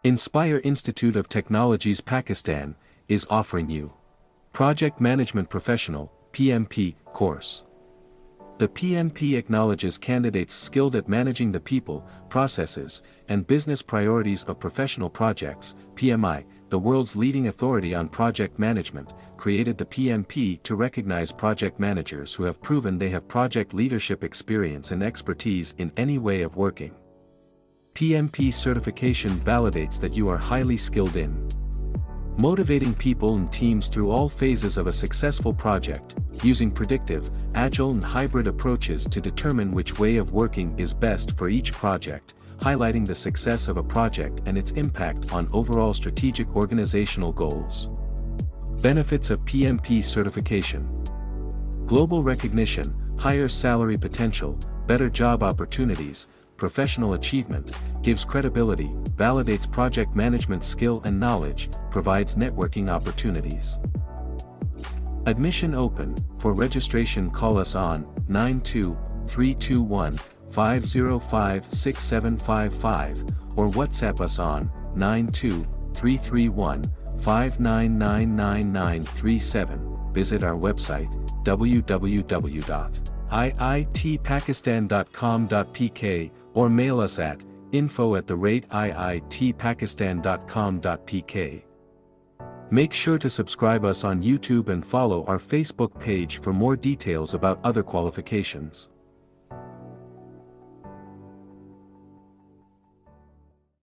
Inspire Institute of Technologies Pakistan is offering you Project Management Professional (PMP) course. The PMP acknowledges candidates skilled at managing the people, processes, and business priorities of professional projects. PMI, the world's leading authority on project management, created the PMP to recognize project managers who have proven they have project leadership experience and expertise in any way of working. PMP certification validates that you are highly skilled in motivating people and teams through all phases of a successful project, using predictive, agile and hybrid approaches to determine which way of working is best for each project, highlighting the success of a project and its impact on overall strategic organizational goals. Benefits of PMP certification: global recognition, higher salary potential, better job opportunities, professional achievement, gives credibility, validates project management skill and knowledge, provides networking opportunities. Admission open. For registration call us on 92-321-505-6755 or WhatsApp us on 92-331-5999937. Visit our website www.iitpakistan.com.pk or mail us at info@iitpakistan.com.pk. Make sure to subscribe us on YouTube and follow our Facebook page for more details about other qualifications.